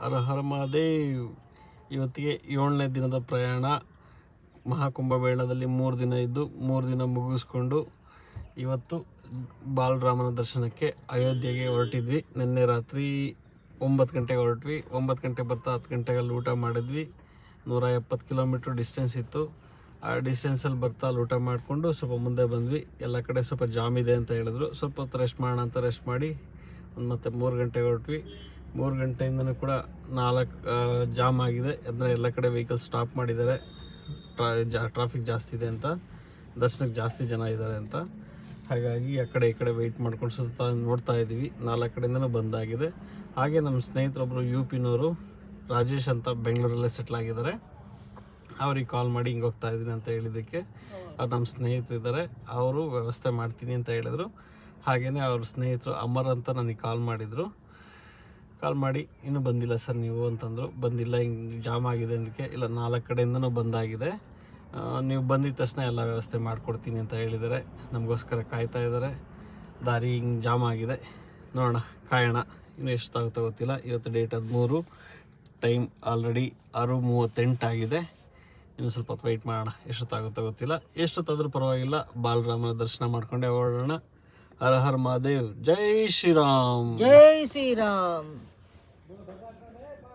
ಹರ ಹರ ಮಹಾದೇವ್. ಇವತ್ತಿಗೆ 7ನೇ ದಿನದ ಪ್ರಯಾಣ. ಮಹಾಕುಂಭಮೇಳದಲ್ಲಿ 3 ದಿನ ಇದ್ದು 3 ದಿನ ಮುಗಿಸ್ಕೊಂಡು ಇವತ್ತು ಬಾಲರಾಮನ ದರ್ಶನಕ್ಕೆ ಅಯೋಧ್ಯೆಗೆ ಹೊರಟಿದ್ವಿ. ನಿನ್ನೆ ರಾತ್ರಿ 9 ಗಂಟೆಗೆ ಹೊರಟ್ವಿ. 9 ಗಂಟೆ ಬರ್ತಾ 10 ಗಂಟೆಗೆ ಊಟ ಮಾಡಿದ್ವಿ. 170 ಕಿಲೋಮೀಟ್ರ್ ಡಿಸ್ಟೆನ್ಸ್ ಇತ್ತು. ಆ ಡಿಸ್ಟೆನ್ಸಲ್ಲಿ ಬರ್ತಾ ಅಲ್ಲಿ ಊಟ ಮಾಡಿಕೊಂಡು ಸ್ವಲ್ಪ ಮುಂದೆ ಬಂದ್ವಿ. ಎಲ್ಲ ಕಡೆ ಸ್ವಲ್ಪ ಜಾಮ್ ಇದೆ ಅಂತ ಹೇಳಿದ್ರು. ಸ್ವಲ್ಪ ಹೊತ್ತು ರೆಸ್ಟ್ ಮಾಡೋಣ ಅಂತ ರೆಸ್ಟ್ ಮಾಡಿ ಮತ್ತೆ 3 ಗಂಟೆಗೆ ಹೊರಟ್ವಿ. 3 ಗಂಟೆಯಿಂದನೂ ಕೂಡ 4 ಜಾಮ್ ಆಗಿದೆ. ಅಂದರೆ ಎಲ್ಲ ಕಡೆ ವೆಹಿಕಲ್ ಸ್ಟಾಪ್ ಮಾಡಿದ್ದಾರೆ. ಟ್ರಾಫಿಕ್ ಜಾಸ್ತಿ ಇದೆ ಅಂತ, ದರ್ಶನಕ್ಕೆ ಜಾಸ್ತಿ ಜನ ಇದ್ದಾರೆ ಅಂತ. ಹಾಗಾಗಿ ಆ ಕಡೆ ಈ ಕಡೆ ವೆಯ್ಟ್ ಮಾಡ್ಕೊಂಡು ಸುತ್ತಾ ನೋಡ್ತಾ ಇದ್ದೀವಿ. 4 ಕಡೆಯಿಂದನೂ ಬಂದಾಗಿದೆ. ಹಾಗೆ ನಮ್ಮ ಸ್ನೇಹಿತರೊಬ್ಬರು UP-ನವರು ರಾಜೇಶ್ ಅಂತ ಬೆಂಗಳೂರಲ್ಲೇ ಸೆಟ್ಲ್ ಆಗಿದ್ದಾರೆ. ಅವ್ರಿಗೆ ಕಾಲ್ ಮಾಡಿ ಹಿಂಗೆ ಹೋಗ್ತಾ ಇದ್ದೀನಿ ಅಂತ ಹೇಳಿದ್ದಕ್ಕೆ ಅವ್ರು ನಮ್ಮ ಸ್ನೇಹಿತರು ಇದ್ದಾರೆ, ಅವರು ವ್ಯವಸ್ಥೆ ಮಾಡ್ತೀನಿ ಅಂತ ಹೇಳಿದರು. ಹಾಗೆಯೇ ಅವ್ರ ಸ್ನೇಹಿತರು ಅಮರ್ ಅಂತ ನನಗೆ ಕಾಲ್ ಮಾಡಿದರು. ಕಾಲ್ ಮಾಡಿ ಇನ್ನೂ ಬಂದಿಲ್ಲ ಸರ್ ನೀವು ಅಂತಂದರು. ಬಂದಿಲ್ಲ, ಹಿಂಗೆ ಜಾಮ್ ಆಗಿದೆ ಅಂದಕ್ಕೆ. ಇಲ್ಲ 4 ಕಡೆಯಿಂದನೂ ಬಂದಾಗಿದೆ, ನೀವು ಬಂದಿದ್ದ ತಕ್ಷಣ ಎಲ್ಲ ವ್ಯವಸ್ಥೆ ಮಾಡಿಕೊಡ್ತೀನಿ ಅಂತ ಹೇಳಿದ್ದಾರೆ. ನಮಗೋಸ್ಕರ ಕಾಯ್ತಾ ಇದ್ದಾರೆ. ದಾರಿ ಹಿಂಗೆ ಜಾಮ್ ಆಗಿದೆ, ನೋಡೋಣ ಕಾಯೋಣ. ಇನ್ನೂ ಎಷ್ಟಾಗುತ್ತೋ ಗೊತ್ತಿಲ್ಲ. ಇವತ್ತು ಡೇಟ್ 13, ಟೈಮ್ ಆಲ್ರೆಡಿ 6:38 ಆಗಿದೆ. ಇನ್ನು ಸ್ವಲ್ಪ ಹೊತ್ತು ವೆಯ್ಟ್ ಮಾಡೋಣ, ಎಷ್ಟೊತ್ತಾಗುತ್ತೋ ಗೊತ್ತಿಲ್ಲ. ಎಷ್ಟೊತ್ತಾದರೂ ಪರವಾಗಿಲ್ಲ, ಬಾಲರಾಮನ ದರ್ಶನ ಮಾಡ್ಕೊಂಡೆ ಹೊರಡೋಣ. ಹರ ಹರ ಮಹಾದೇವ್. ಜೈ ಶ್ರೀರಾಮ್. ಜೈ ಶ್ರೀರಾಮ್.